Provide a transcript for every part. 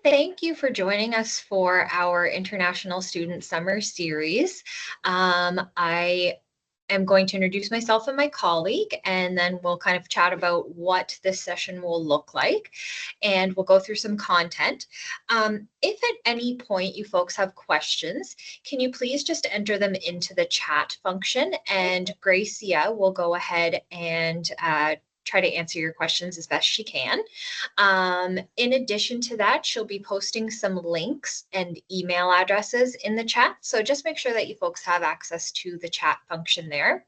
Thank you for joining us for our International Student Summer Series. I am going to introduce myself and my colleague, and then we'll kind of chat about what this session will look like, and we'll go through some content. If at any point you folks have questions, can you please just enter them into the chat function, and Gracia will go ahead and try to answer your questions as best she can. In addition to that, she'll be posting some links and email addresses in the chat. So just make sure that you folks have access to the chat function there.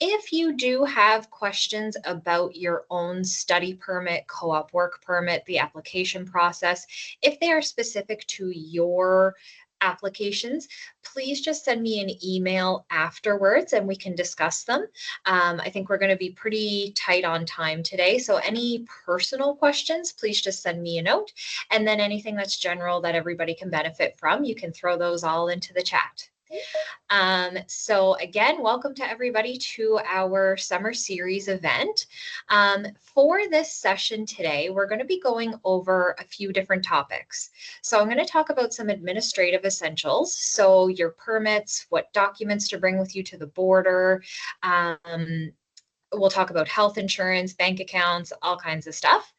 If you do have questions about your own study permit, co-op work permit, the application process, if they are specific to your applications, please just send me an email afterwards and we can discuss them. I think we're going to be pretty tight on time today. So any personal questions, please just send me a note. And then anything that's general that everybody can benefit from, you can throw those all into the chat. So again, welcome to everybody to our summer series event. For this session today, we're going to be going over a few different topics. So I'm going to talk about some administrative essentials. So your permits, what documents to bring with you to the border, we'll talk about health insurance, bank accounts, all kinds of stuff.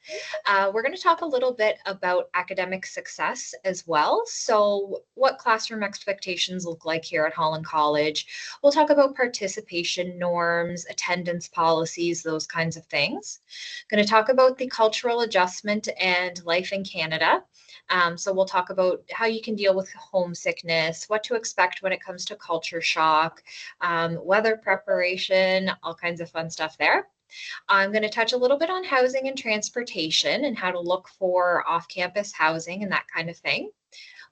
We're going to talk a little bit about academic success as well. So what classroom expectations look like here at Holland College. We'll talk about participation norms, attendance policies, those kinds of things. Going to talk about the cultural adjustment and life in Canada. So we'll talk about how you can deal with homesickness, what to expect when it comes to culture shock, weather preparation, all kinds of fun stuff there. I'm going to touch a little bit on housing and transportation and how to look for off-campus housing and that kind of thing.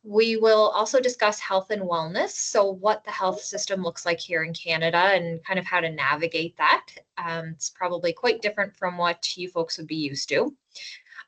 We will also discuss health and wellness, so what the health system looks like here in Canada and kind of how to navigate that. It's probably quite different from what you folks would be used to.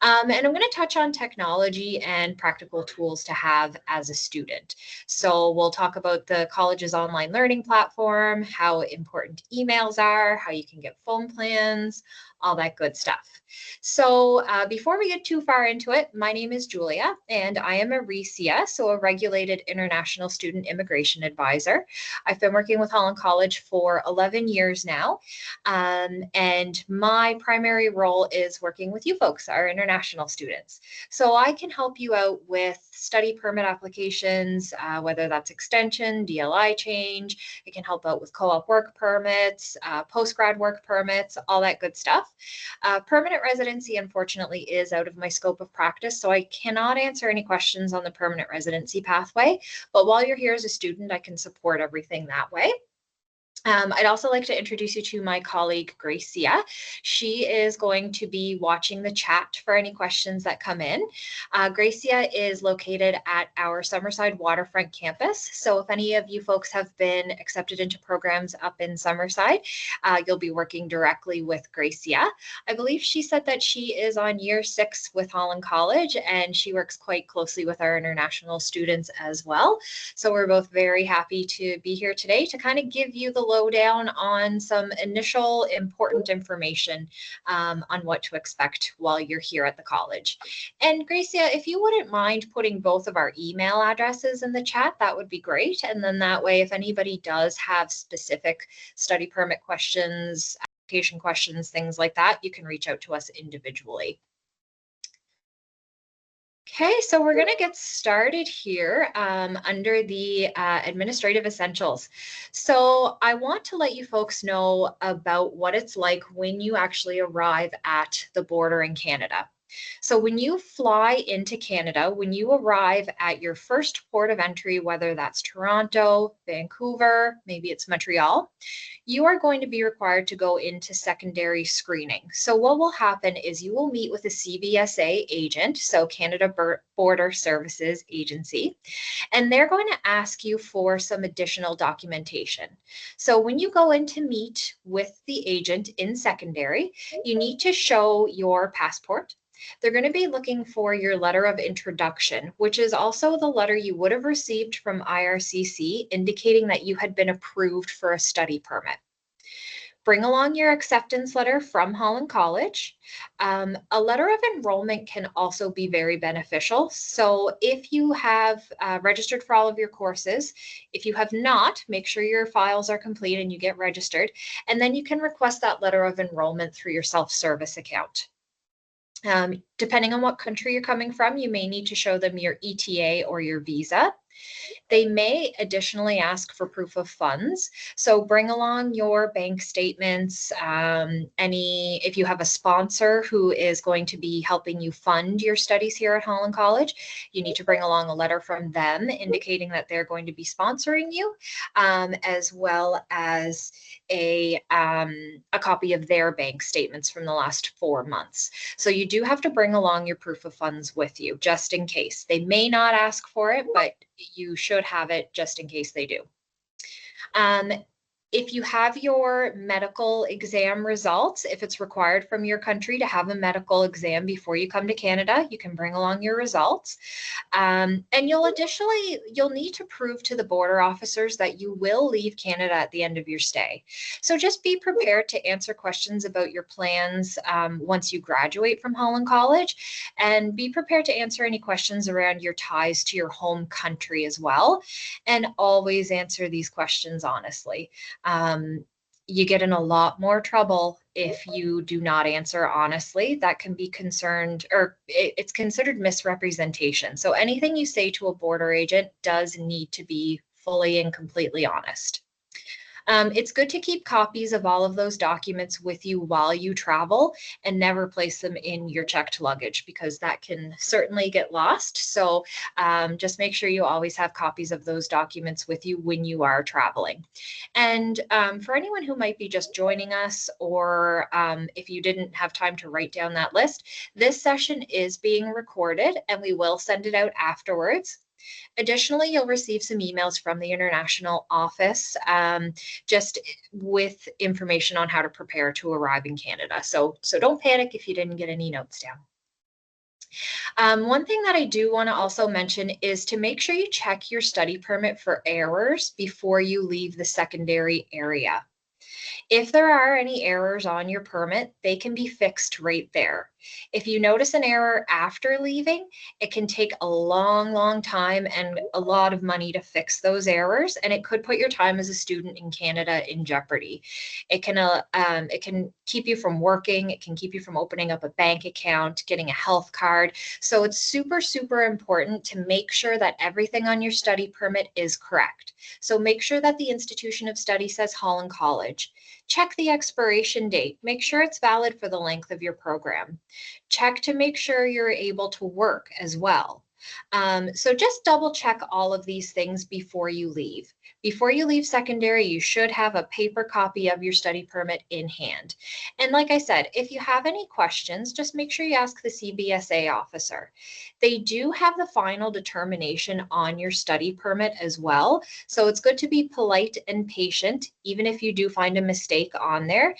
And I'm going to touch on technology and practical tools to have as a student. So we'll talk about the college's online learning platform, how important emails are, how you can get phone plans, all that good stuff. So before we get too far into it, my name is Julia, and I am a RECIA, so a Regulated International Student Immigration Advisor. I've been working with Holland College for 11 years now, and my primary role is working with you folks, our international students. So I can help you out with study permit applications, whether that's extension, DLI change. I can help out with co-op work permits, post-grad work permits, all that good stuff. Permanent residency, unfortunately, is out of my scope of practice, so I cannot answer any questions on the permanent residency pathway. But while you're here as a student, I can support everything that way. I'd also like to introduce you to my colleague, Gracia. She is going to be watching the chat for any questions that come in. Gracia is located at our Summerside Waterfront campus. So if any of you folks have been accepted into programs up in Summerside, you'll be working directly with Gracia. I believe she said that she is on year 6 with Holland College, and she works quite closely with our international students as well. So we're both very happy to be here today to kind of give you the lowdown on some initial important information on what to expect while you're here at the college. And Gracia, if you wouldn't mind putting both of our email addresses in the chat, that would be great. And then that way, if anybody does have specific study permit questions, application questions, things like that, you can reach out to us individually. Okay, so we're going to get started here under the administrative essentials. So I want to let you folks know about what it's like when you actually arrive at the border in Canada. So when you fly into Canada, when you arrive at your first port of entry, whether that's Toronto, Vancouver, maybe it's Montreal, you are going to be required to go into secondary screening. So what will happen is you will meet with a CBSA agent, so Canada Border Services Agency, and they're going to ask you for some additional documentation. So when you go in to meet with the agent in secondary, you need to show your passport. They're going to be looking for your letter of introduction, which is also the letter you would have received from IRCC indicating that you had been approved for a study permit. Bring along your acceptance letter from Holland College. A letter of enrollment can also be very beneficial. So if you have registered for all of your courses, if you have not, make sure your files are complete and you get registered. And then you can request that letter of enrollment through your self-service account. Depending on what country you're coming from, you may need to show them your ETA or your visa. They may additionally ask for proof of funds. So bring along your bank statements, if you have a sponsor who is going to be helping you fund your studies here at Holland College, you need to bring along a letter from them indicating that they're going to be sponsoring you, as well as a copy of their bank statements from the last 4 months. So you do have to bring along your proof of funds with you just in case. They may not ask for it, but you should have it just in case they do. If you have your medical exam results, if it's required from your country to have a medical exam before you come to Canada, you can bring along your results. And you'll need to prove to the border officers that you will leave Canada at the end of your stay. So just be prepared to answer questions about your plans once you graduate from Holland College, and be prepared to answer any questions around your ties to your home country as well. And always answer these questions honestly. You get in a lot more trouble if you do not answer honestly. That can be it's considered misrepresentation. So anything you say to a border agent does need to be fully and completely honest. It's good to keep copies of all of those documents with you while you travel and never place them in your checked luggage, because that can certainly get lost. So just make sure you always have copies of those documents with you when you are traveling. And for anyone who might be just joining us, or if you didn't have time to write down that list, this session is being recorded and we will send it out afterwards. Additionally, you'll receive some emails from the international office just with information on how to prepare to arrive in Canada. So don't panic if you didn't get any notes down. One thing that I do want to also mention is to make sure you check your study permit for errors before you leave the secondary area. If there are any errors on your permit, they can be fixed right there. If you notice an error after leaving, it can take a long, long time and a lot of money to fix those errors, and it could put your time as a student in Canada in jeopardy. It can keep you from working, it can keep you from opening up a bank account, getting a health card. So it's super, super important to make sure that everything on your study permit is correct. So make sure that the institution of study says Holland College. Check the expiration date. Make sure it's valid for the length of your program. Check to make sure you're able to work as well. So just double check all of these things before you leave. Before you leave secondary, you should have a paper copy of your study permit in hand. And like I said, if you have any questions, just make sure you ask the CBSA officer. They do have the final determination on your study permit as well. So it's good to be polite and patient, even if you do find a mistake on there.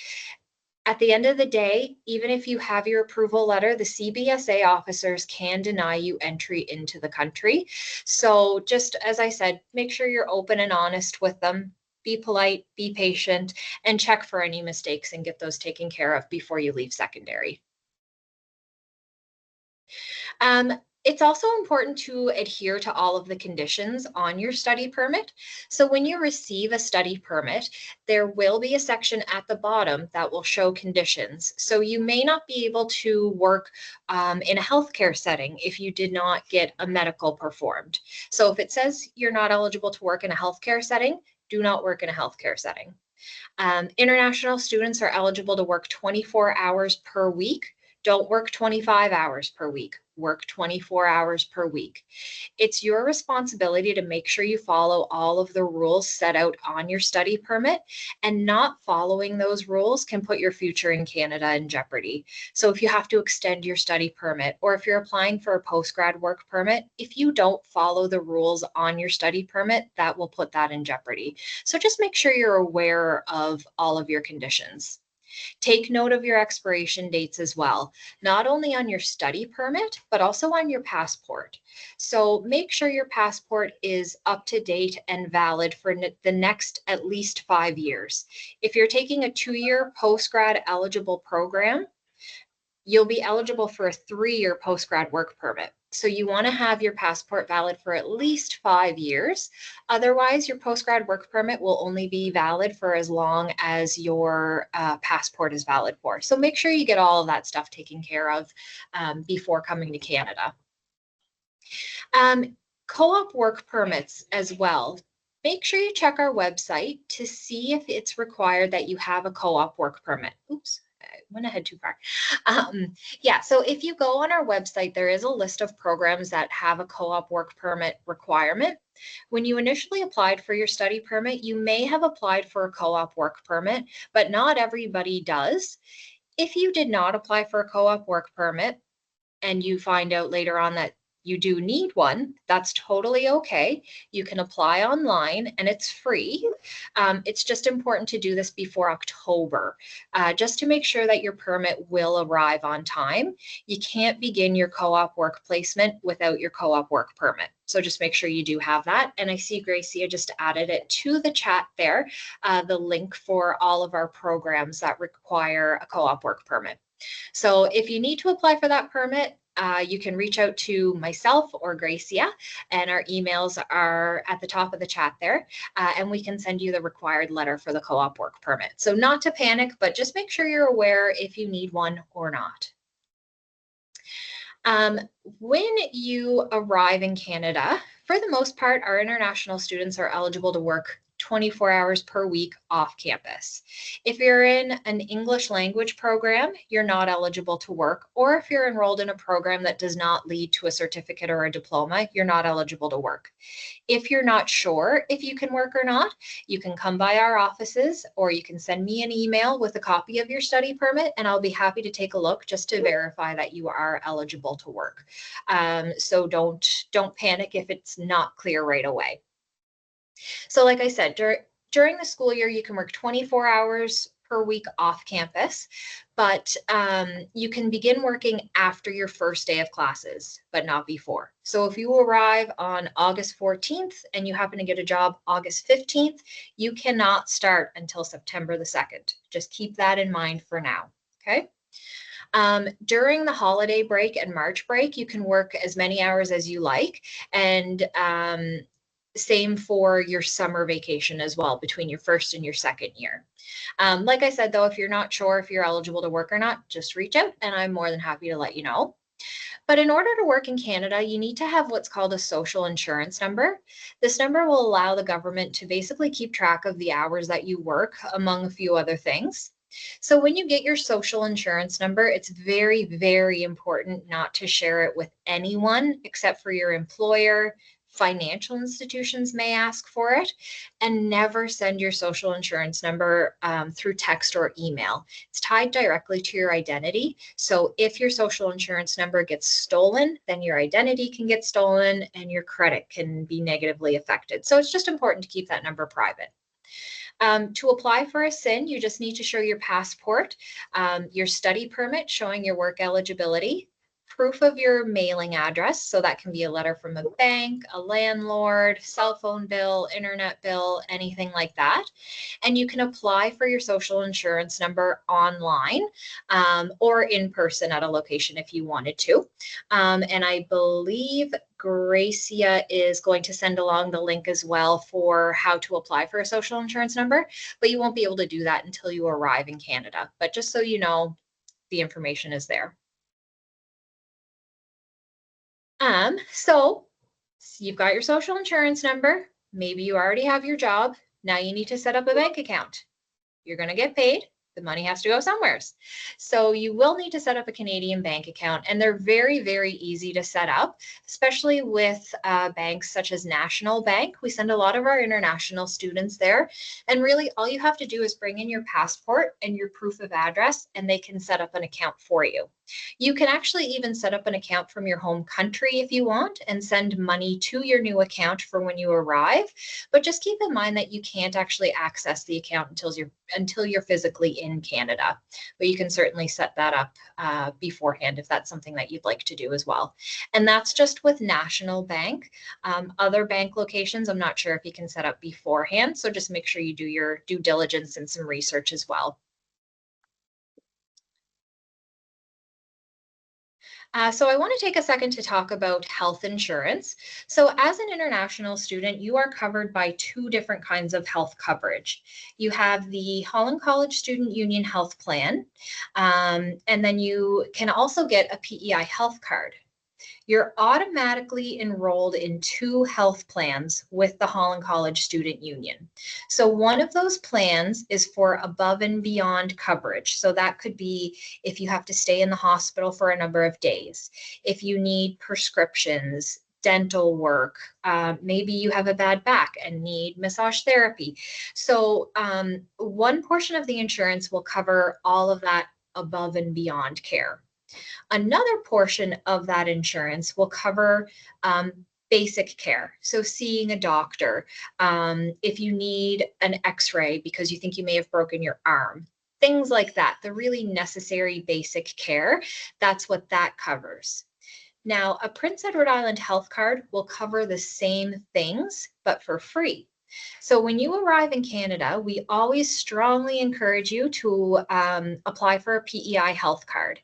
At the end of the day, even if you have your approval letter, the CBSA officers can deny you entry into the country. So just as I said, make sure you're open and honest with them. Be polite, be patient, and check for any mistakes and get those taken care of before you leave secondary. It's also important to adhere to all of the conditions on your study permit. So when you receive a study permit, there will be a section at the bottom that will show conditions. So you may not be able to work in a healthcare setting if you did not get a medical performed. So if it says you're not eligible to work in a healthcare setting, do not work in a healthcare setting. International students are eligible to work 24 hours per week. Don't work 25 hours per week. Work 24 hours per week. It's your responsibility to make sure you follow all of the rules set out on your study permit, and not following those rules can put your future in Canada in jeopardy. So if you have to extend your study permit, or if you're applying for a postgrad work permit, if you don't follow the rules on your study permit, that will put that in jeopardy. So just make sure you're aware of all of your conditions. Take note of your expiration dates as well, not only on your study permit, but also on your passport. So make sure your passport is up to date and valid for the next at least 5 years. If you're taking a 2-year post-grad eligible program, you'll be eligible for a 3-year post-grad work permit. So you want to have your passport valid for at least 5 years. Otherwise, your post-grad work permit will only be valid for as long as your passport is valid for. So make sure you get all of that stuff taken care of before coming to Canada. Co-op work permits as well. Make sure you check our website to see if it's required that you have a co-op work permit. Oops. I went ahead too far. Yeah, so if you go on our website, there is a list of programs that have a co-op work permit requirement. When you initially applied for your study permit, you may have applied for a co-op work permit, but not everybody does. If you did not apply for a co-op work permit and you find out later on that you do need one, that's totally okay. You can apply online and it's free. It's just important to do this before October, just to make sure that your permit will arrive on time. You can't begin your co-op work placement without your co-op work permit. So just make sure you do have that. And I see Gracia just added it to the chat there, the link for all of our programs that require a co-op work permit. So if you need to apply for that permit, you can reach out to myself or Gracia, and our emails are at the top of the chat there, and we can send you the required letter for the co-op work permit. So not to panic, but just make sure you're aware if you need one or not. When you arrive in Canada, for the most part, our international students are eligible to work 24 hours per week off campus. If you're in an English language program, you're not eligible to work, or if you're enrolled in a program that does not lead to a certificate or a diploma, you're not eligible to work. If you're not sure if you can work or not, you can come by our offices, or you can send me an email with a copy of your study permit, and I'll be happy to take a look just to verify that you are eligible to work. So don't panic if it's not clear right away. So like I said, during the school year, you can work 24 hours per week off campus, but you can begin working after your first day of classes, but not before. So if you arrive on August 14th and you happen to get a job August 15th, you cannot start until September the 2nd. Just keep that in mind for now, okay? During the holiday break and March break, you can work as many hours as you like, and same for your summer vacation as well, between your first and your second year. Like I said, though, if you're not sure if you're eligible to work or not, just reach out and I'm more than happy to let you know. But in order to work in Canada, you need to have what's called a social insurance number. This number will allow the government to basically keep track of the hours that you work, among a few other things. So when you get your social insurance number, it's very, very important not to share it with anyone except for your employer. Financial institutions may ask for it, and never send your social insurance number through text or email. It's tied directly to your identity. So if your social insurance number gets stolen, then your identity can get stolen and your credit can be negatively affected. So it's just important to keep that number private. To apply for a SIN, you just need to show your passport, your study permit showing your work eligibility, proof of your mailing address. So that can be a letter from a bank, a landlord, cell phone bill, internet bill, anything like that. And you can apply for your social insurance number online or in person at a location if you wanted to. And I believe Gracia is going to send along the link as well for how to apply for a social insurance number, but you won't be able to do that until you arrive in Canada. But just so you know, the information is there. So you've got your social insurance number. Maybe you already have your job. Now you need to set up a bank account. You're going to get paid. The money has to go somewhere. So you will need to set up a Canadian bank account, and they're very, very easy to set up, especially with banks such as National Bank. We send a lot of our international students there, and really all you have to do is bring in your passport and your proof of address, and they can set up an account for you. You can actually even set up an account from your home country if you want and send money to your new account for when you arrive. But just keep in mind that you can't actually access the account until you're physically in Canada. But you can certainly set that up beforehand if that's something that you'd like to do as well. And that's just with National Bank. Other bank locations, I'm not sure if you can set up beforehand. So just make sure you do your due diligence and some research as well. So I want to take a second to talk about health insurance. So as an international student, you are covered by two different kinds of health coverage. You have the Holland College Student Union Health Plan, and then you can also get a PEI health card. You're automatically enrolled in two health plans with the Holland College Student Union. So one of those plans is for above and beyond coverage. So that could be if you have to stay in the hospital for a number of days, if you need prescriptions, dental work, maybe you have a bad back and need massage therapy. So one portion of the insurance will cover all of that above and beyond care. Another portion of that insurance will cover basic care. So seeing a doctor, if you need an x-ray because you think you may have broken your arm, things like that, the really necessary basic care, that's what that covers. Now, a Prince Edward Island health card will cover the same things, but for free. So when you arrive in Canada, we always strongly encourage you to apply for a PEI health card.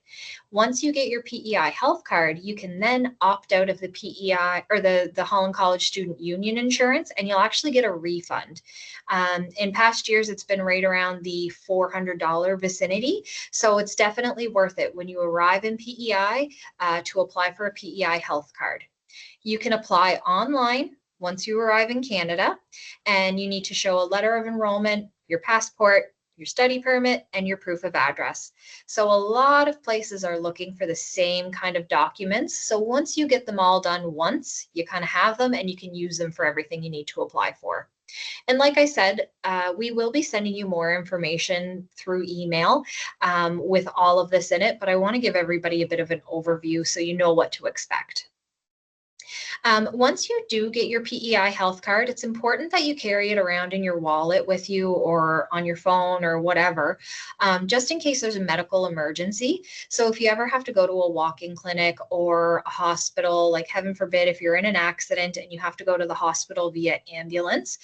Once you get your PEI health card, you can then opt out of the PEI or the Holland College Student Union insurance, and you'll actually get a refund. In past years, it's been right around the $400 vicinity. So it's definitely worth it when you arrive in PEI to apply for a PEI health card. You can apply online once you arrive in Canada, and you need to show a letter of enrollment, your passport, your study permit, and your proof of address. So a lot of places are looking for the same kind of documents. So once you get them all done once, you kind of have them and you can use them for everything you need to apply for. And like I said, we will be sending you more information through email with all of this in it, but I want to give everybody a bit of an overview so you know what to expect. Once you do get your PEI health card, it's important that you carry it around in your wallet with you or on your phone or whatever, just in case there's a medical emergency. So if you ever have to go to a walk-in clinic or a hospital, like heaven forbid, if you're in an accident and you have to go to the hospital via ambulance,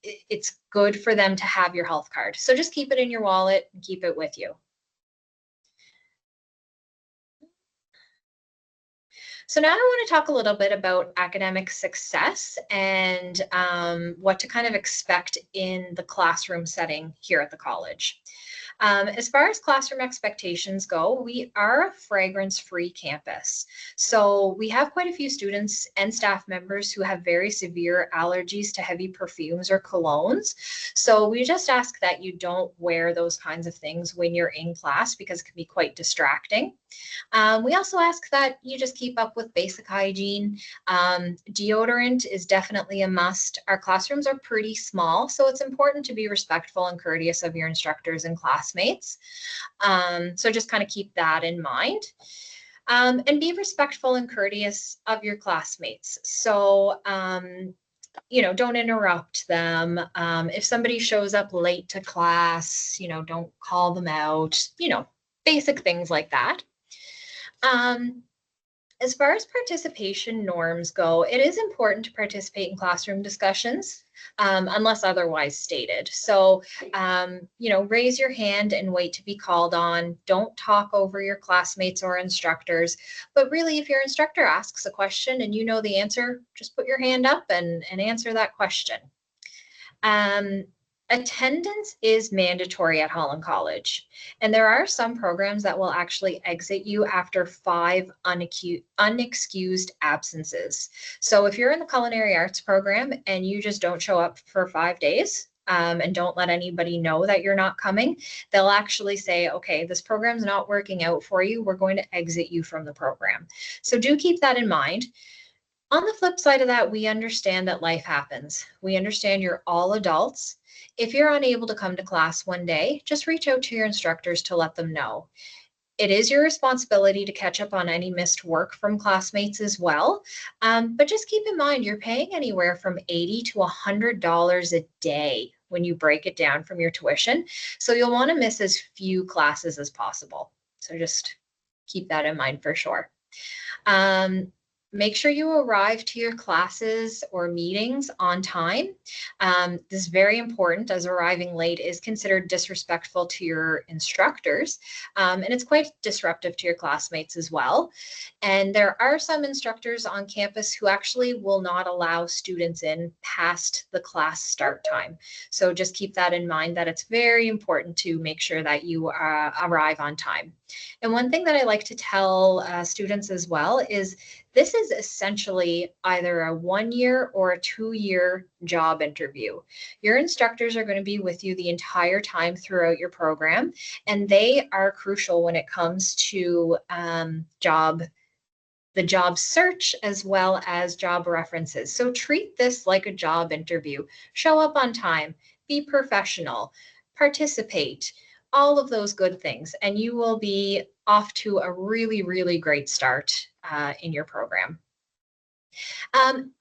it's good for them to have your health card. So just keep it in your wallet and keep it with you. So now I want to talk a little bit about academic success and what to kind of expect in the classroom setting here at the college. As far as classroom expectations go, we are a fragrance-free campus. So we have quite a few students and staff members who have very severe allergies to heavy perfumes or colognes. So we just ask that you don't wear those kinds of things when you're in class because it can be quite distracting. We also ask that you just keep up with basic hygiene. Deodorant is definitely a must. Our classrooms are pretty small, so it's important to be respectful and courteous of your instructors and classmates. So just kind of keep that in mind. And be respectful and courteous of your classmates. So, don't interrupt them. If somebody shows up late to class, don't call them out, basic things like that. As far as participation norms go, it is important to participate in classroom discussions unless otherwise stated. So, raise your hand and wait to be called on. Don't talk over your classmates or instructors. But really, if your instructor asks a question and you know the answer, just put your hand up and answer that question. Attendance is mandatory at Holland College, and there are some programs that will actually exit you after 5 unexcused absences. So if you're in the culinary arts program and you just don't show up for 5 days, and don't let anybody know that you're not coming, they'll actually say, okay, this program's not working out for you. We're going to exit you from the program. So do keep that in mind. On the flip side of that, we understand that life happens. We understand you're all adults. If you're unable to come to class one day, just reach out to your instructors to let them know. It is your responsibility to catch up on any missed work from classmates as well. But just keep in mind, you're paying anywhere from $80 to $100 a day when you break it down from your tuition. So you'll want to miss as few classes as possible. So just keep that in mind for sure. Um, Make sure you arrive to your classes or meetings on time. This is very important, as arriving late is considered disrespectful to your instructors, and it's quite disruptive to your classmates as well. And there are some instructors on campus who actually will not allow students in past the class start time. So just keep that in mind, that it's very important to make sure that you arrive on time. And one thing that I like to tell students as well is this is essentially either a 1 year or a 2 year job interview. Your instructors are going to be with you the entire time throughout your program, and they are crucial when it comes to the job search as well as job references. So treat this like a job interview. Show up on time, be professional, participate, all of those good things, and you will be off to a really, really great start in your program.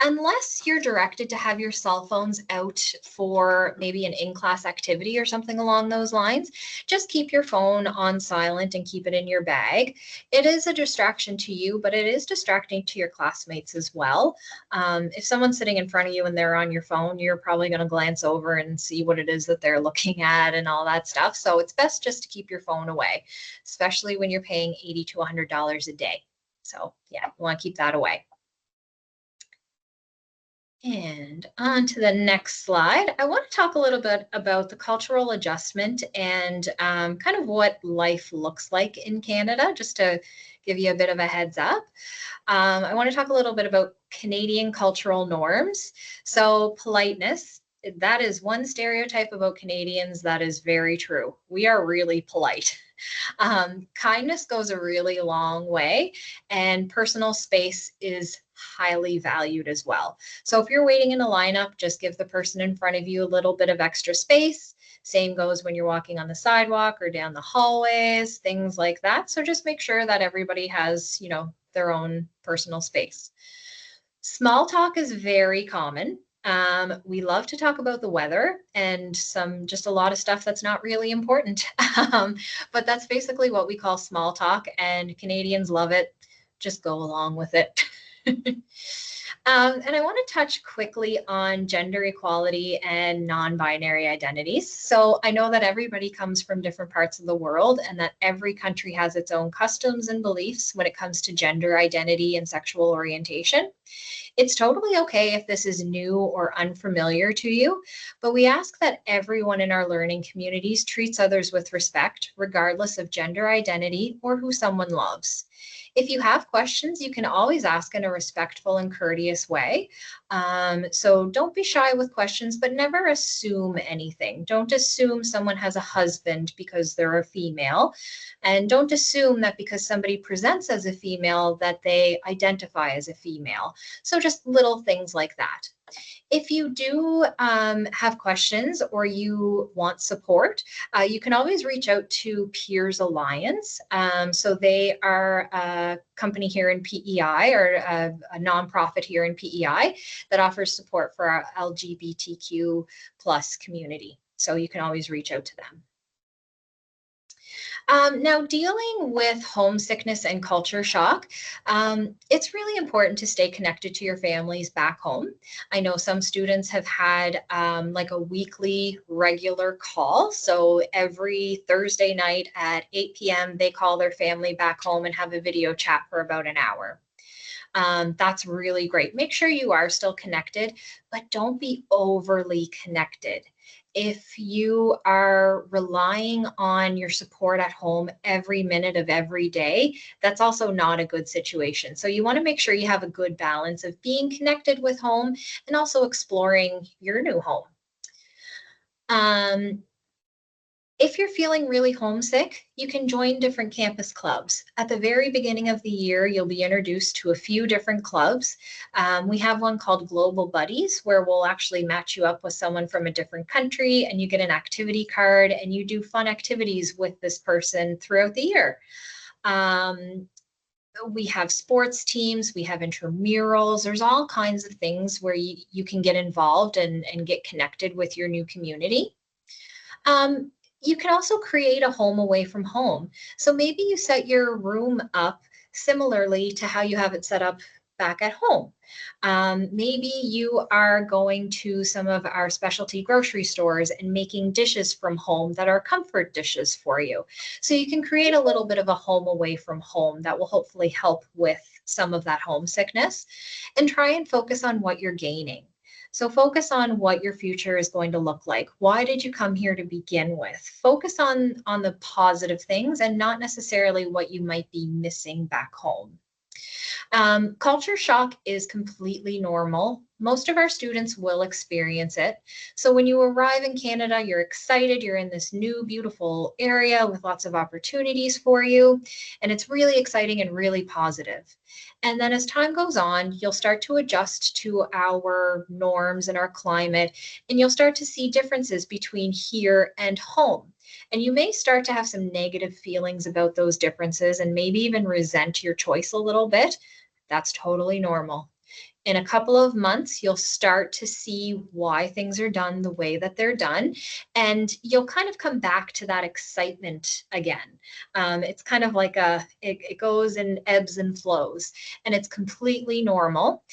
Unless you're directed to have your cell phones out for maybe an in-class activity or something along those lines, just keep your phone on silent and keep it in your bag. It is a distraction to you, but it is distracting to your classmates as well. If someone's sitting in front of you and they're on your phone, you're probably going to glance over and see what it is that they're looking at and all that stuff. So it's best just to keep your phone away, especially when you're paying $80 to $100 a day. So yeah, you want to keep that away. And on to the next slide, I want to talk a little bit about the cultural adjustment and kind of what life looks like in Canada, just to give you a bit of a heads up. I want to talk a little bit about Canadian cultural norms. So politeness, that is one stereotype about Canadians that is very true. We are really polite. Kindness goes a really long way, and personal space is highly valued as well. So if you're waiting in a lineup, just give the person in front of you a little bit of extra space. Same goes when you're walking on the sidewalk or down the hallways, things like that. So just make sure that everybody has, their own personal space. Small talk is very common. We love to talk about the weather and just a lot of stuff that's not really important. But that's basically what we call small talk, and Canadians love it. Just go along with it. And I want to touch quickly on gender equality and non-binary identities. So I know that everybody comes from different parts of the world and that every country has its own customs and beliefs when it comes to gender identity and sexual orientation. It's totally okay if this is new or unfamiliar to you, but we ask that everyone in our learning communities treats others with respect, regardless of gender identity or who someone loves. If you have questions, you can always ask in a respectful and courteous way. So don't be shy with questions, but never assume anything. Don't assume someone has a husband because they're a female. And don't assume that because somebody presents as a female that they identify as a female. So just little things like that. If you do have questions or you want support, you can always reach out to Peers Alliance. So they are a company here in PEI, or a nonprofit here in PEI that offers support for our LGBTQ plus community. So you can always reach out to them. Now, dealing with homesickness and culture shock, it's really important to stay connected to your families back home. I know some students have had like a weekly regular call. So every Thursday night at 8 p.m., they call their family back home and have a video chat for about an hour. That's really great. Make sure you are still connected, but don't be overly connected. If you are relying on your support at home every minute of every day, that's also not a good situation. So you want to make sure you have a good balance of being connected with home and also exploring your new home. If you're feeling really homesick, you can join different campus clubs. At the very beginning of the year, you'll be introduced to a few different clubs. We have one called Global Buddies, where we'll actually match you up with someone from a different country, and you get an activity card and you do fun activities with this person throughout the year. We have sports teams, we have intramurals. There's all kinds of things where you can get involved and get connected with your new community. You can also create a home away from home. So maybe you set your room up similarly to how you have it set up back at home. Maybe you are going to some of our specialty grocery stores and making dishes from home that are comfort dishes for you. So you can create a little bit of a home away from home that will hopefully help with some of that homesickness, and try and focus on what you're gaining. So focus on what your future is going to look like. Why did you come here to begin with? Focus on the positive things and not necessarily what you might be missing back home. Culture shock is completely normal. Most of our students will experience it. So when you arrive in Canada, you're excited, you're in this new, beautiful area with lots of opportunities for you, and it's really exciting and really positive. And then as time goes on, you'll start to adjust to our norms and our climate, and you'll start to see differences between here and home. And you may start to have some negative feelings about those differences and maybe even resent your choice a little bit. That's totally normal. In a couple of months, you'll start to see why things are done the way that they're done, and you'll kind of come back to that excitement again. It's kind of like it goes in ebbs and flows, and it's completely normal.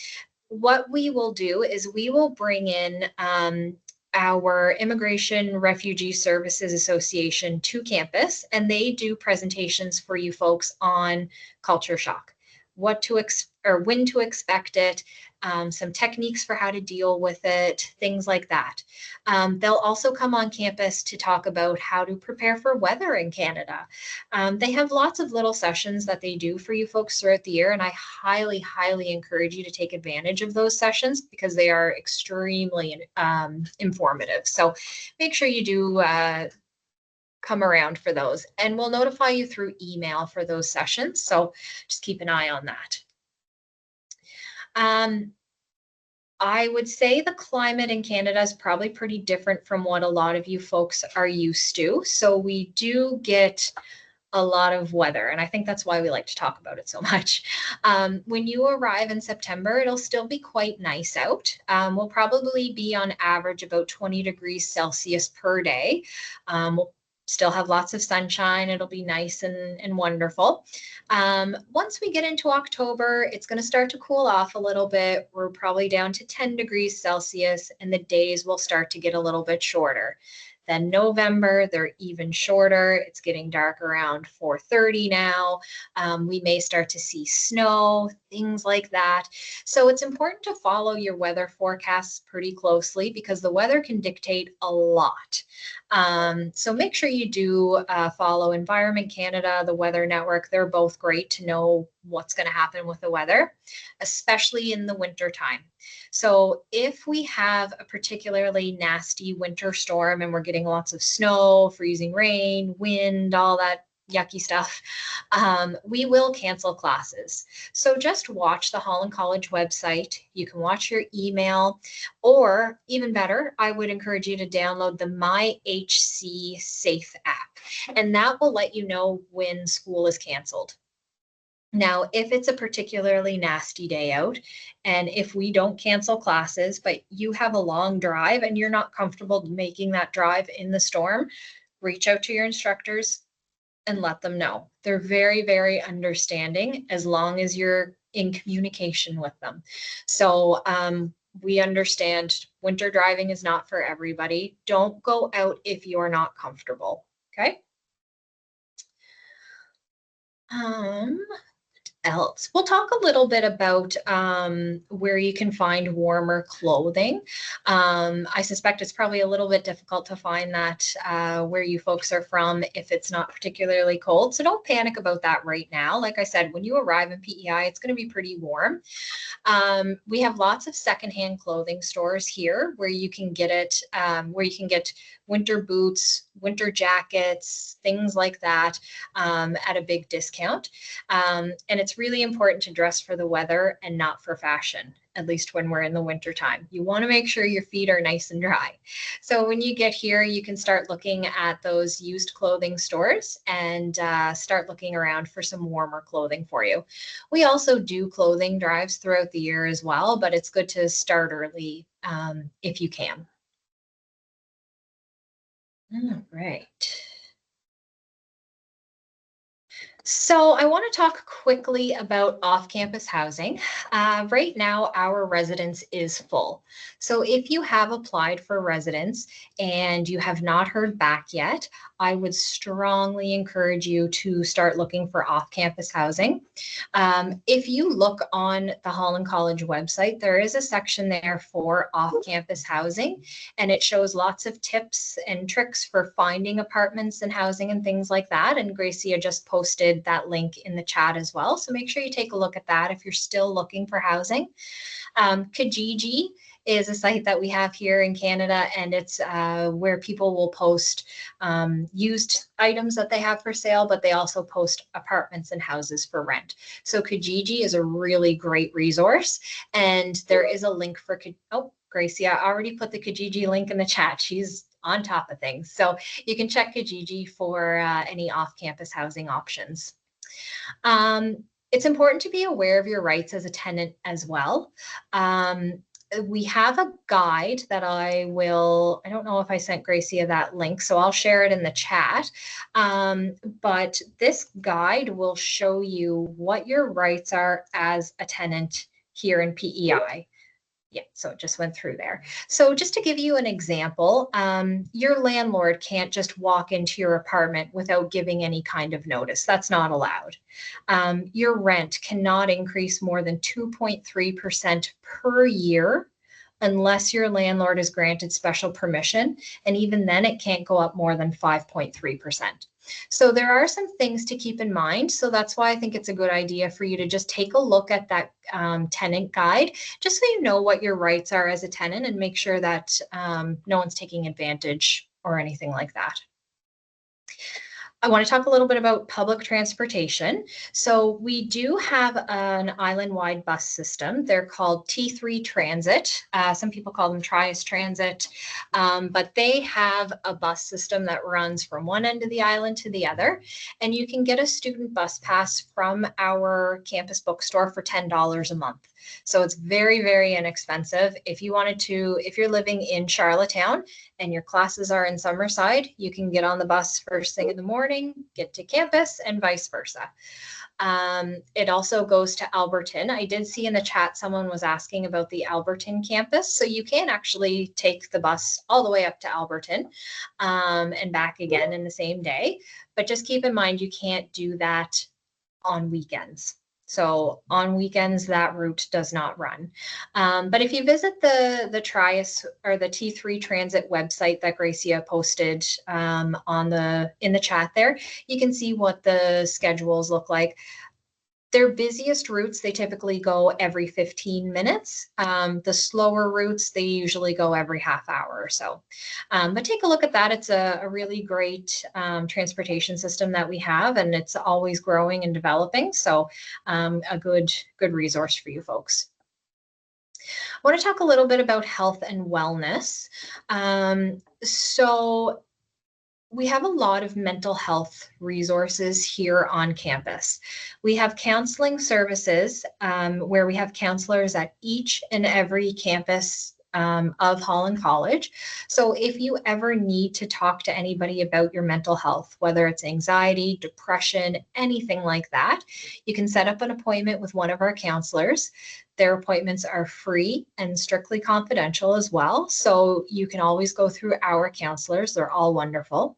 What we will do is we will bring in our Immigration Refugee Services Association to campus, and they do presentations for you folks on culture shock, what to or when to expect it, some techniques for how to deal with it, things like that. They'll also come on campus to talk about how to prepare for weather in Canada. They have lots of little sessions that they do for you folks throughout the year, and I highly, highly encourage you to take advantage of those sessions because they are extremely informative. So make sure you do come around for those, and we'll notify you through email for those sessions. So just keep an eye on that. I would say the climate in Canada is probably pretty different from what a lot of you folks are used to. So we do get a lot of weather, and I think that's why we like to talk about it so much. When you arrive in September, it'll still be quite nice out. We'll probably be on average about 20 degrees Celsius per day. We'll still have lots of sunshine. It'll be nice and wonderful. Once we get into October, it's going to start to cool off a little bit. We're probably down to 10 degrees Celsius, and the days will start to get a little bit shorter. Then November, they're even shorter. It's getting dark around 4:30 now. We may start to see snow, things like that. So it's important to follow your weather forecasts pretty closely because the weather can dictate a lot. So make sure you do follow Environment Canada, the Weather Network. They're both great to know what's going to happen with the weather, especially in the winter time. So if we have a particularly nasty winter storm and we're getting lots of snow, freezing rain, wind, all that yucky stuff, we will cancel classes. So just watch the Holland College website. You can watch your email, or even better, I would encourage you to download the MyHC Safe app, and that will let you know when school is canceled. Now, if it's a particularly nasty day out, and if we don't cancel classes, but you have a long drive and you're not comfortable making that drive in the storm, reach out to your instructors and let them know. They're very, very understanding as long as you're in communication with them. So we understand winter driving is not for everybody. Don't go out if you're not comfortable, okay? Else. We'll talk a little bit about where you can find warmer clothing. I suspect it's probably a little bit difficult to find that where you folks are from if it's not particularly cold. So don't panic about that right now. Like I said, when you arrive in PEI, it's going to be pretty warm. We have lots of secondhand clothing stores here where you can get it, where you can get winter boots, winter jackets, things like that at a big discount. And it's really important to dress for the weather and not for fashion. at least when we're in the winter time. You want to make sure your feet are nice and dry. So when you get here, you can start looking at those used clothing stores and start looking around for some warmer clothing for you. We also do clothing drives throughout the year as well, but it's good to start early if you can. All right. So I want to talk quickly about off-campus housing. Right now, our residence is full. So if you have applied for residence and you have not heard back yet, I would strongly encourage you to start looking for off-campus housing. If you look on the Holland College website, there is a section there for off-campus housing, and it shows lots of tips and tricks for finding apartments and housing and things like that. And Gracia just posted that link in the chat as well. So make sure you take a look at that if you're still looking for housing. Kijiji is a site that we have here in Canada, and it's where people will post used items that they have for sale, but they also post apartments and houses for rent. So Kijiji is a really great resource, and there is a link for, oh, Gracia already put the Kijiji link in the chat. She's on top of things. So you can check Kijiji for any off-campus housing options. It's important to be aware of your rights as a tenant as well. We have a guide that I don't know if I sent Gracia that link, so I'll share it in the chat. But this guide will show you what your rights are as a tenant here in PEI. Yeah, so it just went through there. So just to give you an example, your landlord can't just walk into your apartment without giving any kind of notice. That's not allowed. Your rent cannot increase more than 2.3% per year unless your landlord is granted special permission. And even then, it can't go up more than 5.3%. So there are some things to keep in mind. So that's why I think it's a good idea for you to just take a look at that tenant guide, just so you know what your rights are as a tenant and make sure that no one's taking advantage or anything like that. I want to talk a little bit about public transportation. So we do have an island-wide bus system. They're called T3 Transit. Some people call them Trias Transit, but they have a bus system that runs from one end of the island to the other. And you can get a student bus pass from our campus bookstore for $10 a month. So it's very, very inexpensive. If you wanted to, if you're living in Charlottetown and your classes are in Summerside, you can get on the bus first thing in the morning, get to campus, and vice versa. It also goes to Alberton. I did see in the chat someone was asking about the Alberton campus. So you can actually take the bus all the way up to Alberton and back again in the same day. But just keep in mind, you can't do that on weekends. So on weekends, that route does not run. But if you visit the Trias or the T3 Transit website that Gracia posted in the chat there, you can see what the schedules look like. Their busiest routes, they typically go every 15 minutes. The slower routes, they usually go every half hour or so. But take a look at that. It's a really great transportation system that we have, and it's always growing and developing. So a good resource for you folks. I want to talk a little bit about health and wellness. So we have a lot of mental health resources here on campus. We have counseling services where we have counselors at each and every campus of Holland College. So if you ever need to talk to anybody about your mental health, whether it's anxiety, depression, anything like that, you can set up an appointment with one of our counselors. Their appointments are free and strictly confidential as well. So you can always go through our counselors. They're all wonderful.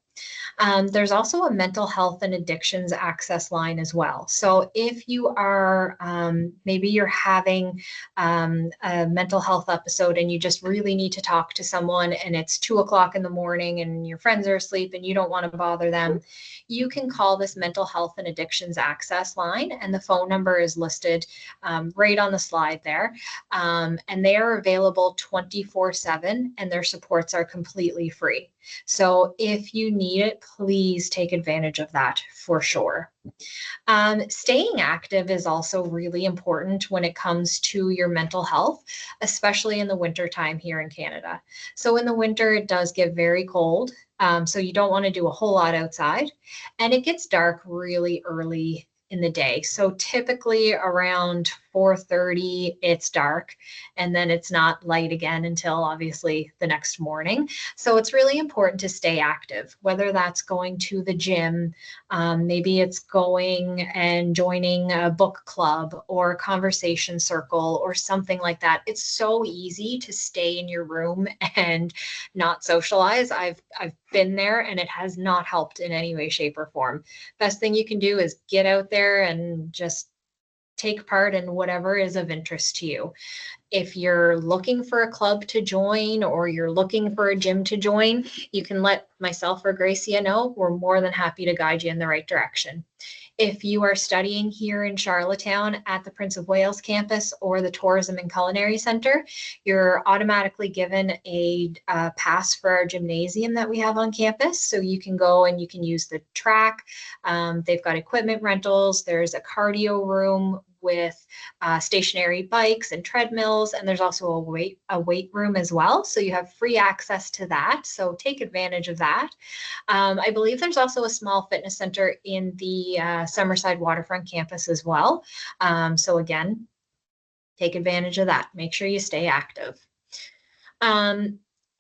There's also a mental health and addictions access line as well. So if you are, maybe you're having a mental health episode and you just really need to talk to someone and it's 2 o'clock in the morning and your friends are asleep and you don't want to bother them, you can call this mental health and addictions access line, and the phone number is listed right on the slide there. And they are available 24/7 and their supports are completely free. So if you need it, please take advantage of that for sure. Staying active is also really important when it comes to your mental health, especially in the winter time here in Canada. So in the winter, it does get very cold. So you don't want to do a whole lot outside, and it gets dark really early in the day. So typically around 4:30 it's dark, and then it's not light again until obviously the next morning. So it's really important to stay active, whether that's going to the gym, maybe it's going and joining a book club or a conversation circle or something like that. It's so easy to stay in your room and not socialize. I've been there, and it has not helped in any way, shape, or form. Best thing you can do is get out there and just take part in whatever is of interest to you. If you're looking for a club to join or you're looking for a gym to join, you can let myself or Gracia know. We're more than happy to guide you in the right direction. If you are studying here in Charlottetown at the Prince of Wales campus or the Tourism and Culinary Center, you're automatically given a pass for our gymnasium that we have on campus. So you can go and you can use the track. They've got equipment rentals. There's a cardio room with stationary bikes and treadmills, and there's also a weight room as well. So you have free access to that. So take advantage of that. I believe there's also a small fitness center in the Summerside Waterfront campus as well. So again, take advantage of that. Make sure you stay active.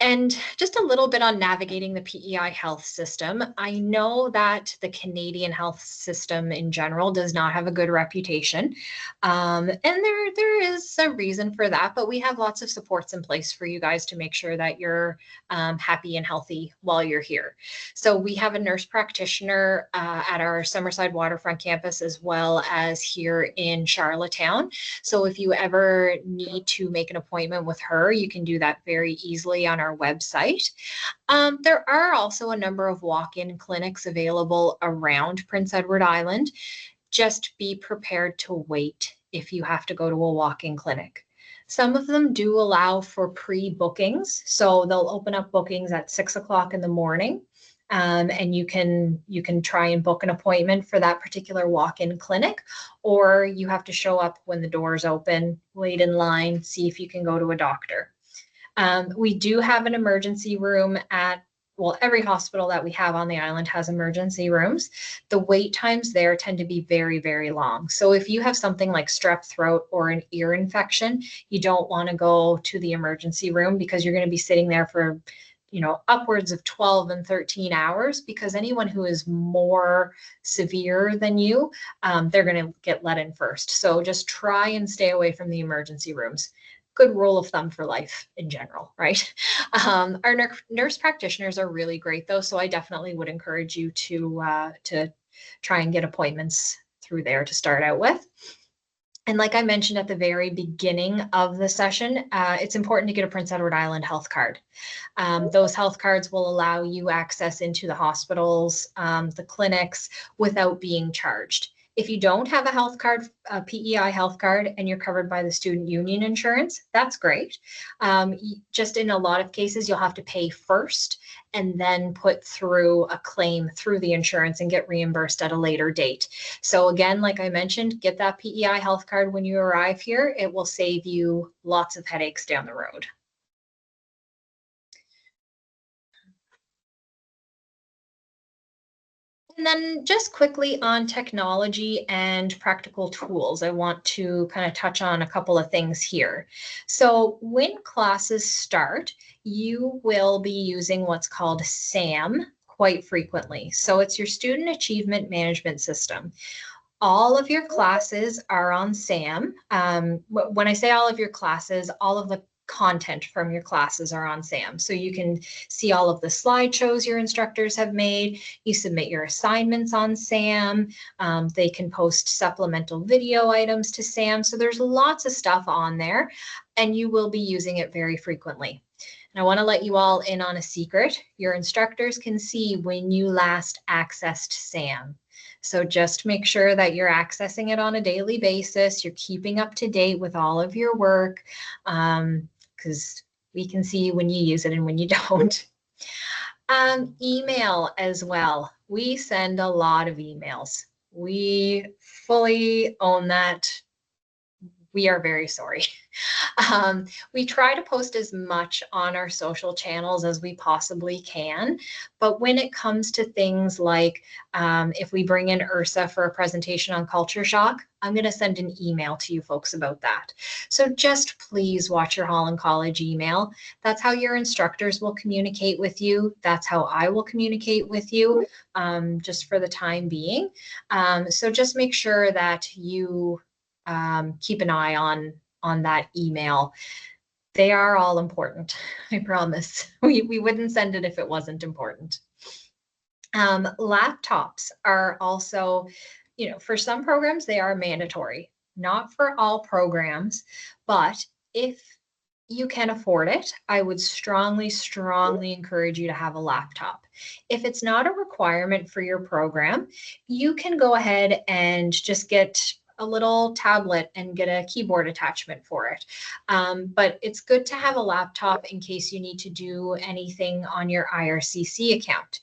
And just a little bit on navigating the PEI health system. I know that the Canadian health system in general does not have a good reputation. And there is a reason for that, but we have lots of supports in place for you guys to make sure that you're happy and healthy while you're here. So we have a nurse practitioner at our Summerside Waterfront campus, as well as here in Charlottetown. So if you ever need to make an appointment with her, you can do that very easily on our website. There are also a number of walk-in clinics available around Prince Edward Island. Just be prepared to wait if you have to go to a walk-in clinic. Some of them do allow for pre-bookings, so they'll open up bookings at 6 o'clock in the morning. And you can try and book an appointment for that particular walk-in clinic, or you have to show up when the doors open, wait in line, see if you can go to a doctor. We do have an emergency room at, well, every hospital that we have on the island has emergency rooms. The wait times there tend to be very, very long. So if you have something like strep throat or an ear infection, you don't want to go to the emergency room because you're going to be sitting there for upwards of 12 and 13 hours, because anyone who is more severe than you, they're going to get let in first. So just try and stay away from the emergency rooms. Good rule of thumb for life in general, right? Our nurse practitioners are really great though. So I definitely would encourage you to try and get appointments through there to start out with. And like I mentioned at the very beginning of the session, it's important to get a Prince Edward Island health card. Those health cards will allow you access into the hospitals, the clinics, without being charged. If you don't have a health card, a PEI health card, and you're covered by the student union insurance, that's great. Just in a lot of cases, you'll have to pay first and then put through a claim through the insurance and get reimbursed at a later date. So again, like I mentioned, get that PEI health card when you arrive here. It will save you lots of headaches down the road. And then just quickly on technology and practical tools, I want to kind of touch on a couple of things here. So when classes start, you will be using what's called SAM quite frequently. So it's your Student Achievement Management System. All of your classes are on SAM. When I say all of your classes, all of the content from your classes are on SAM. So you can see all of the slideshows your instructors have made. You submit your assignments on SAM. They can post supplemental video items to SAM. So there's lots of stuff on there, and you will be using it very frequently. And I want to let you all in on a secret. Your instructors can see when you last accessed SAM. So just make sure that you're accessing it on a daily basis. You're keeping up to date with all of your work, because we can see when you use it and when you don't. Email as well. We send a lot of emails. We fully own that. We are very sorry. We try to post as much on our social channels as we possibly can. But when it comes to things like if we bring in Ursa for a presentation on culture shock, I'm going to send an email to you folks about that. So just please watch your Holland College email. That's how your instructors will communicate with you. That's how I will communicate with you, just for the time being. So just make sure that you keep an eye on that email. They are all important. I promise. We wouldn't send it if it wasn't important. Laptops are also, for some programs, they are mandatory. Not for all programs, but if you can afford it, I would strongly, strongly encourage you to have a laptop. If it's not a requirement for your program, you can go ahead and just get a little tablet and get a keyboard attachment for it. But it's good to have a laptop in case you need to do anything on your IRCC account.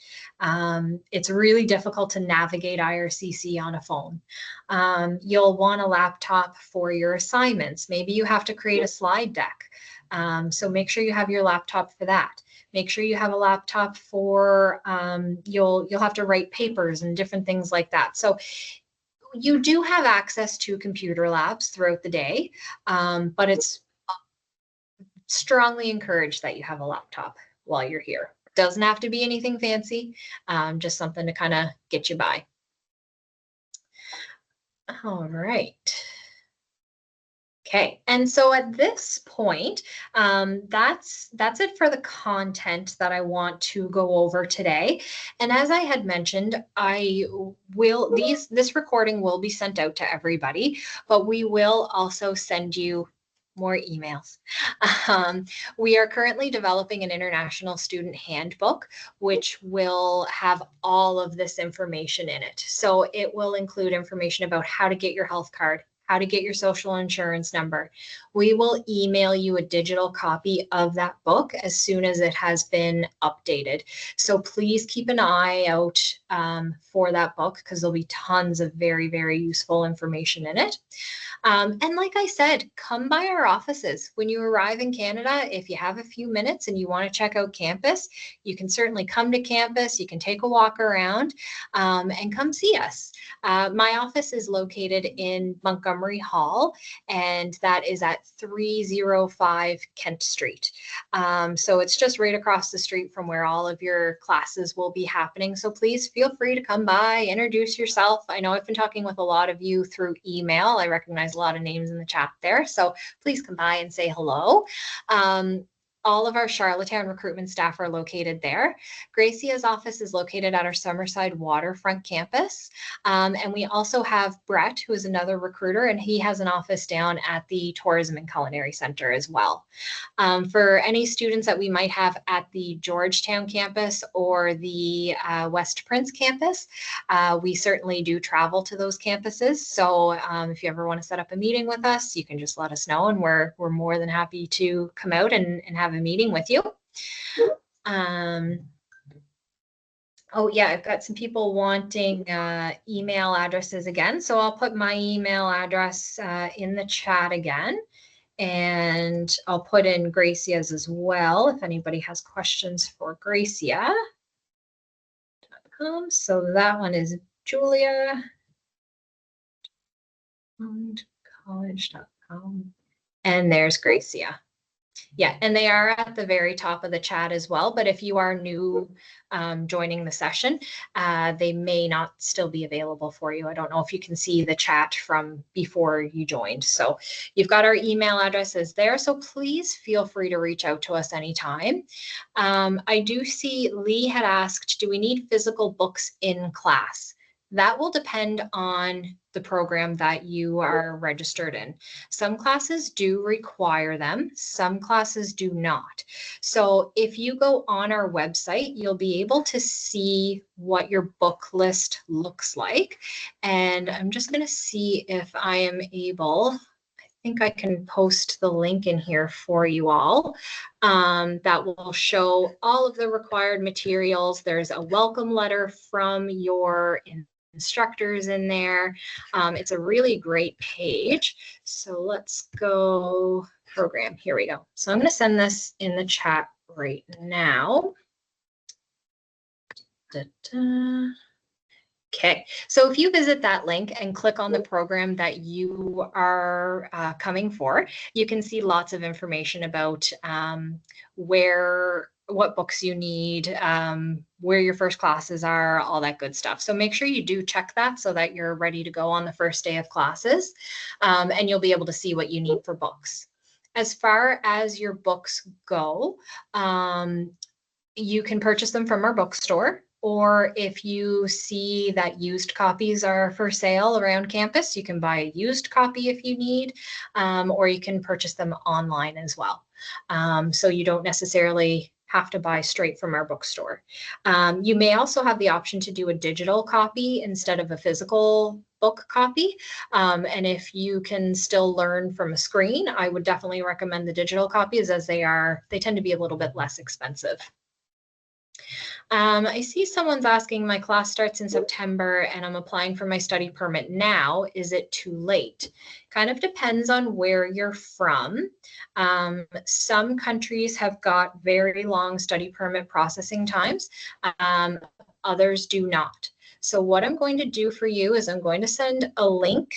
It's really difficult to navigate IRCC on a phone. You'll want a laptop for your assignments. Maybe you have to create a slide deck. So make sure you have your laptop for that. Make sure you have a laptop for, you'll have to write papers and different things like that. So you do have access to computer labs throughout the day, but it's strongly encouraged that you have a laptop while you're here. Doesn't have to be anything fancy, just something to kind of get you by. All right. Okay, and so at this point, that's it for the content that I want to go over today. And as I had mentioned, this recording will be sent out to everybody, but we will also send you more emails. We are currently developing an international student handbook, which will have all of this information in it. So it will include information about how to get your health card, how to get your social insurance number. We will email you a digital copy of that book as soon as it has been updated. So please keep an eye out for that book, because there'll be tons of very, very useful information in it. And like I said, come by our offices. When you arrive in Canada, if you have a few minutes and you want to check out campus, you can certainly come to campus. You can take a walk around and come see us. My office is located in Montgomery Hall, and that is at 305 Kent Street. So it's just right across the street from where all of your classes will be happening. So please feel free to come by, introduce yourself. I know I've been talking with a lot of you through email. I recognize a lot of names in the chat there. So please come by and say hello. All of our Charlottetown recruitment staff are located there. Gracia's office is located at our Summerside Waterfront campus. And we also have Brett, who is another recruiter, and he has an office down at the Tourism and Culinary Center as well. For any students that we might have at the Georgetown campus or the West Prince campus, we certainly do travel to those campuses. So if you ever want to set up a meeting with us, you can just let us know, and we're more than happy to come out and have a meeting with you. Oh yeah, I've got some people wanting email addresses again. So I'll put my email address in the chat again, and I'll put in Gracia's as well if anybody has questions for Gracia. So that one is julia.college.com, and there's Gracia. Yeah, and they are at the very top of the chat as well. But if you are new joining the session, they may not still be available for you. I don't know if you can see the chat from before you joined. So you've got our email addresses there. So please feel free to reach out to us anytime. I do see Lee had asked, do we need physical books in class? That will depend on the program that you are registered in. Some classes do require them, some classes do not. So if you go on our website, you'll be able to see what your book list looks like. And I'm just going to see if I am able, I think I can post the link in here for you all that will show all of the required materials. There's a welcome letter from your instructors in there. It's a really great page. So let's go program. Here we go. So I'm going to send this in the chat right now. Da-da. Okay, so if you visit that link and click on the program that you are coming for, you can see lots of information about what books you need, where your first classes are, all that good stuff. So make sure you do check that so that you're ready to go on the first day of classes, and you'll be able to see what you need for books. As far as your books go, you can purchase them from our bookstore. Or if you see that used copies are for sale around campus, you can buy a used copy if you need, or you can purchase them online as well. So you don't necessarily have to buy straight from our bookstore. You may also have the option to do a digital copy instead of a physical book copy. And if you can still learn from a screen, I would definitely recommend the digital copies as they tend to be a little bit less expensive. I see someone's asking, my class starts in September and I'm applying for my study permit now. Is it too late? Kind of depends on where you're from. Some countries have got very long study permit processing times. Others do not. So what I'm going to do for you is I'm going to send a link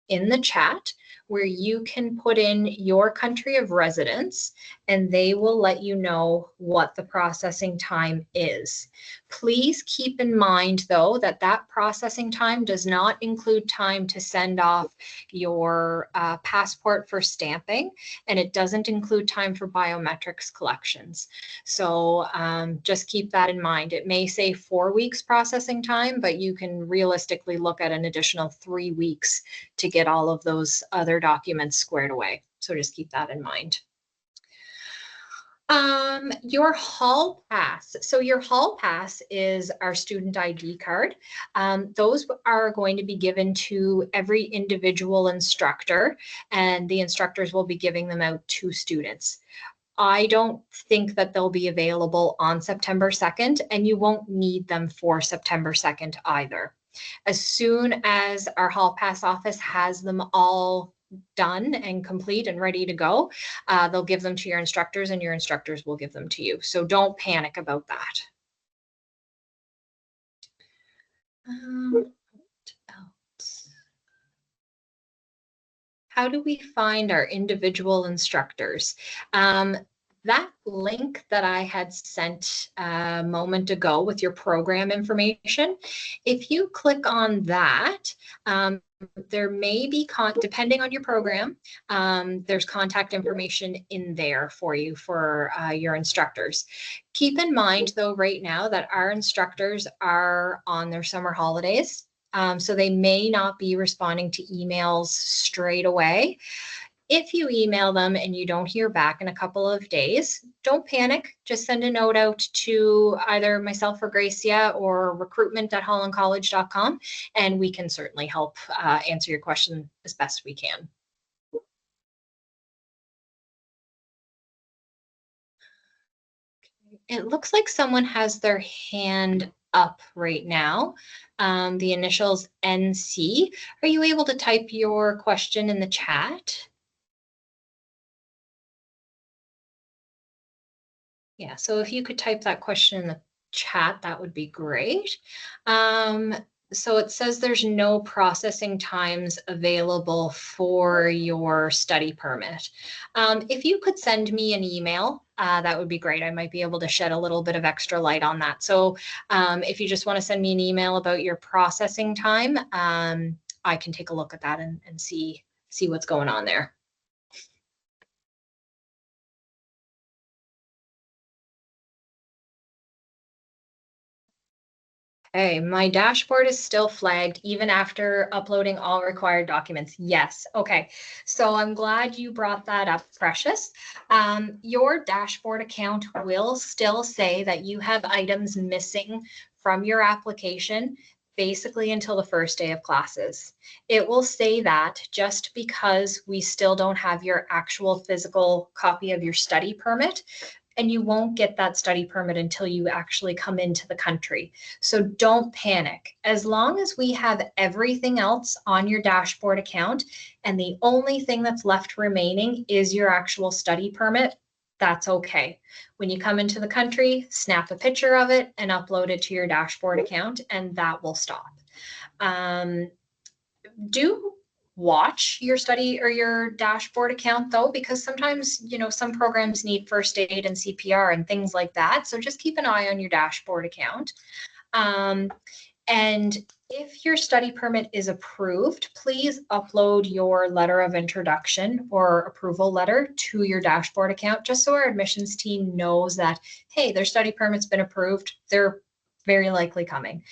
in the chat where you can put in your country of residence and they will let you know what the processing time is. Please keep in mind though that that processing time does not include time to send off your passport for stamping, and it doesn't include time for biometrics collections. So just keep that in mind. It may say 4 weeks processing time, but you can realistically look at an additional 3 weeks to get all of those other documents squared away. So just keep that in mind. Your hall pass. So your hall pass is our student ID card. Those are going to be given to every individual instructor, and the instructors will be giving them out to students. I don't think that they'll be available on September 2nd, and you won't need them for September 2nd either. As soon as our hall pass office has them all done and complete and ready to go, they'll give them to your instructors and your instructors will give them to you. So don't panic about that. What else? How do we find our individual instructors? That link that I had sent a moment ago with your program information, if you click on that, there may be, depending on your program, there's contact information in there for you for your instructors. Keep in mind though right now that our instructors are on their summer holidays, so they may not be responding to emails straight away. If you email them and you don't hear back in a couple of days, don't panic. Just send a note out to either myself or Gracia or recruitment@hollandcollege.com, and we can certainly help answer your question as best we can. It looks like someone has their hand up right now. The initials NC. Are you able to type your question in the chat? Yeah, so if you could type that question in the chat, that would be great. So it says there's no processing times available for your study permit. If you could send me an email, that would be great. I might be able to shed a little bit of extra light on that. So if you just want to send me an email about your processing time, I can take a look at that and see what's going on there. Okay, my dashboard is still flagged even after uploading all required documents. Yes, okay. So I'm glad you brought that up, Precious. Your dashboard account will still say that you have items missing from your application. basically until the first day of classes. It will say that just because we still don't have your actual physical copy of your study permit, and you won't get that study permit until you actually come into the country. So don't panic. As long as we have everything else on your dashboard account and the only thing that's left remaining is your actual study permit, that's okay. When you come into the country, snap a picture of it and upload it to your dashboard account, and that will stop. Do watch your study or your dashboard account though, because sometimes, some programs need first aid and CPR and things like that. So just keep an eye on your dashboard account. And if your study permit is approved, please upload your letter of introduction or approval letter to your dashboard account, just so our admissions team knows that, hey, their study permit's been approved. They're very likely coming.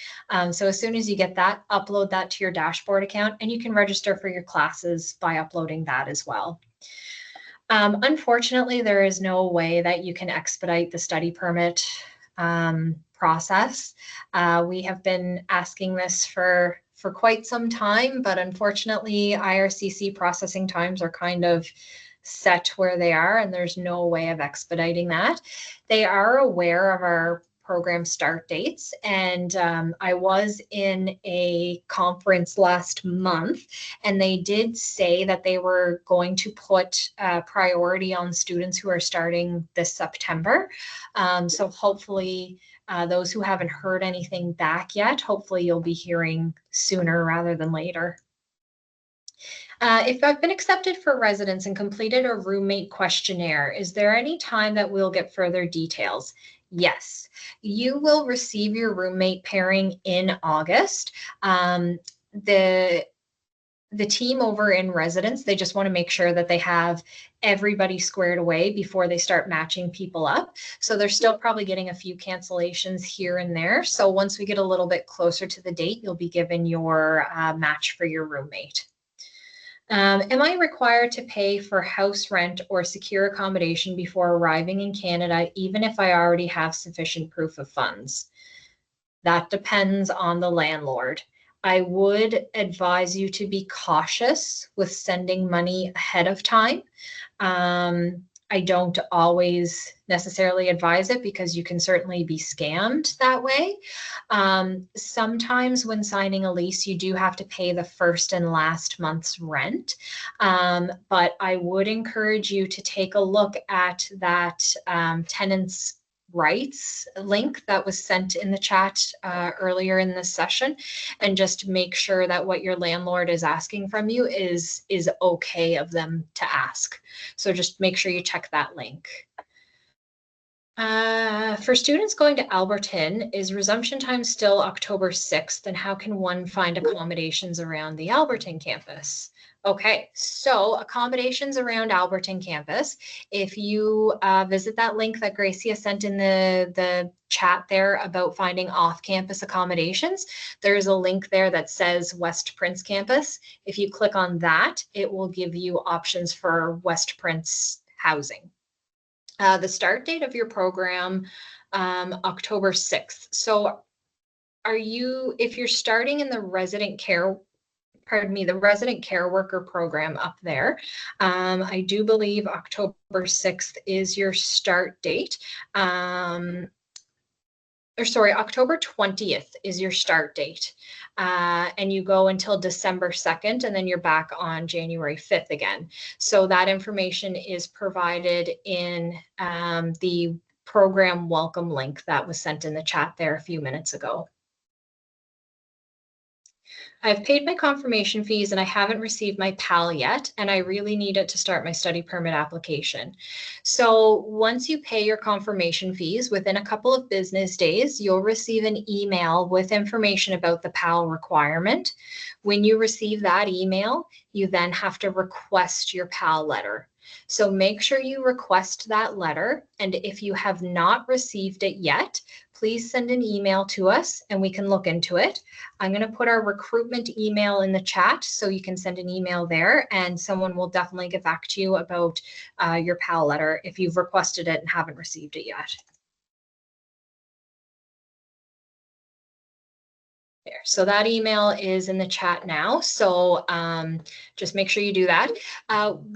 So as soon as you get that, upload that to your dashboard account, and you can register for your classes by uploading that as well. Unfortunately, there is no way that you can expedite the study permit process. We have been asking this for quite some time, but unfortunately, IRCC processing times are kind of set where they are, and there's no way of expediting that. They are aware of our program start dates, and I was in a conference last month, and they did say that they were going to put priority on students who are starting this September. So hopefully those who haven't heard anything back yet, hopefully you'll be hearing sooner rather than later. If I've been accepted for residence and completed a roommate questionnaire, is there any time that we'll get further details? Yes, you will receive your roommate pairing in August. The team over in residence, they just want to make sure that they have everybody squared away before they start matching people up. So they're still probably getting a few cancellations here and there. So once we get a little bit closer to the date, you'll be given your match for your roommate. Am I required to pay for house rent or secure accommodation before arriving in Canada, even if I already have sufficient proof of funds? That depends on the landlord. I would advise you to be cautious with sending money ahead of time. I don't always necessarily advise it because you can certainly be scammed that way. Sometimes when signing a lease, you do have to pay the first and last month's rent. But I would encourage you to take a look at that tenant's rights link that was sent in the chat earlier in this session, and just make sure that what your landlord is asking from you is okay of them to ask. So just make sure you check that link. For students going to Alberton, is resumption time still October 6th, and how can one find accommodations around the Alberton campus? Okay, so accommodations around Alberton campus, if you visit that link that Gracia sent in the chat there about finding off-campus accommodations, there's a link there that says West Prince campus. If you click on that, it will give you options for West Prince housing. The start date of your program, October 6th. So if you're starting in the resident care worker program up there, I do believe October 6th is your start date. October 20th is your start date. And you go until December 2nd, and then you're back on January 5th again. So that information is provided in the program welcome link that was sent in the chat there a few minutes ago. I've paid my confirmation fees and I haven't received my PAL yet, and I really need it to start my study permit application. So once you pay your confirmation fees, within a couple of business days, you'll receive an email with information about the PAL requirement. When you receive that email, you then have to request your PAL letter. So make sure you request that letter, and if you have not received it yet, please send an email to us and we can look into it. I'm going to put our recruitment email in the chat so you can send an email there, and someone will definitely get back to you about your PAL letter if you've requested it and haven't received it yet. there. So that email is in the chat now. So just make sure you do that.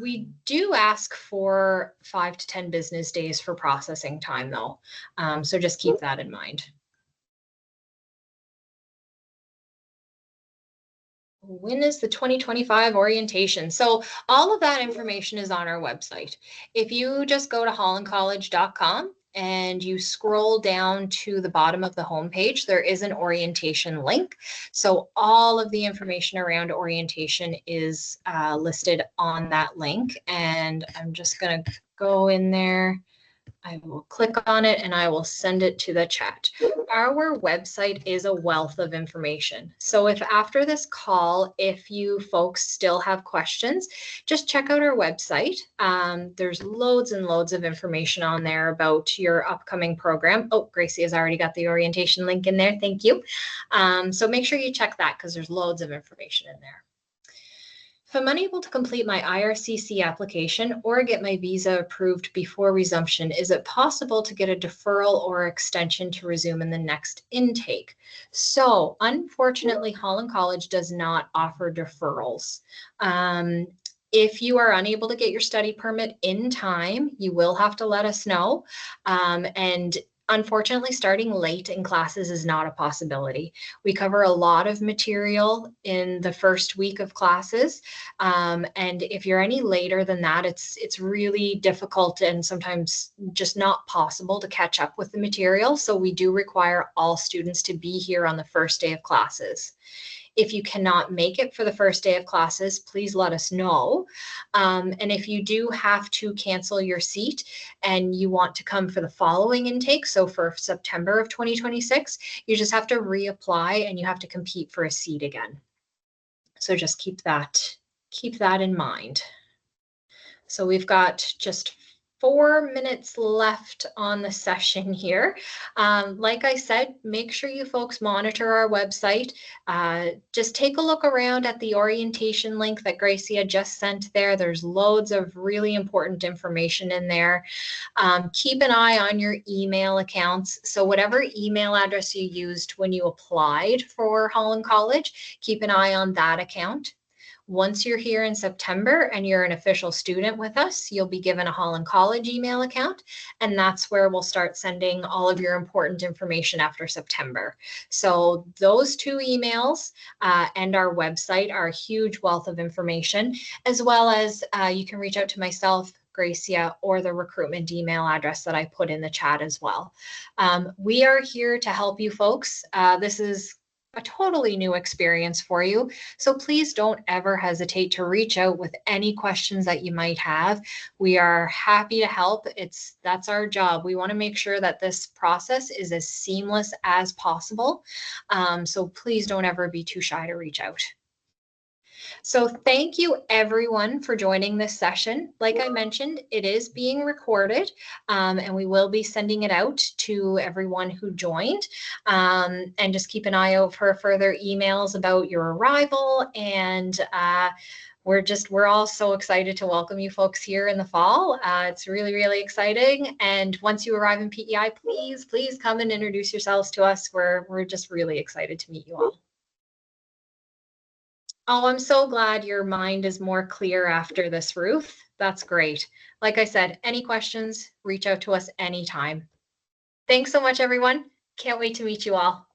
We do ask for 5 to 10 business days for processing time though. So just keep that in mind. When is the 2025 orientation? So all of that information is on our website. If you just go to hollandcollege.com and you scroll down to the bottom of the homepage, there is an orientation link. So all of the information around orientation is listed on that link. And I'm just going to go in there. I will click on it and I will send it to the chat. Our website is a wealth of information. So if after this call, if you folks still have questions, just check out our website. There's loads and loads of information on there about your upcoming program. Oh, Gracie has already got the orientation link in there. Thank you. So make sure you check that because there's loads of information in there. If I'm unable to complete my IRCC application or get my visa approved before resumption, is it possible to get a deferral or extension to resume in the next intake? So unfortunately, Holland College does not offer deferrals. If you are unable to get your study permit in time, you will have to let us know. And unfortunately, starting late in classes is not a possibility. We cover a lot of material in the first week of classes. And if you're any later than that, it's really difficult and sometimes just not possible to catch up with the material. So we do require all students to be here on the first day of classes. If you cannot make it for the first day of classes, please let us know. And if you do have to cancel your seat and you want to come for the following intake, so for September of 2026, you just have to reapply and you have to compete for a seat again. So just keep that in mind. So we've got just 4 minutes left on the session here. Like I said, make sure you folks monitor our website. Just take a look around at the orientation link that Gracia just sent there. There's loads of really important information in there. Keep an eye on your email accounts. So whatever email address you used when you applied for Holland College, keep an eye on that account. Once you're here in September and you're an official student with us, you'll be given a Holland College email account, and that's where we'll start sending all of your important information after September. So those 2 emails and our website are a huge wealth of information, as well as you can reach out to myself, Gracia, or the recruitment email address that I put in the chat as well. We are here to help you folks. This is a totally new experience for you. So please don't ever hesitate to reach out with any questions that you might have. We are happy to help. That's our job. We want to make sure that this process is as seamless as possible. So please don't ever be too shy to reach out. So thank you everyone for joining this session. Like I mentioned, it is being recorded and we will be sending it out to everyone who joined. And just keep an eye out for further emails about your arrival. And we're all so excited to welcome you folks here in the fall. It's really, really exciting. And once you arrive in PEI, please come and introduce yourselves to us. We're just really excited to meet you all. Oh, I'm so glad your mind is more clear after this, Ruth. That's great. Like I said, any questions, reach out to us anytime. Thanks so much, everyone. Can't wait to meet you all.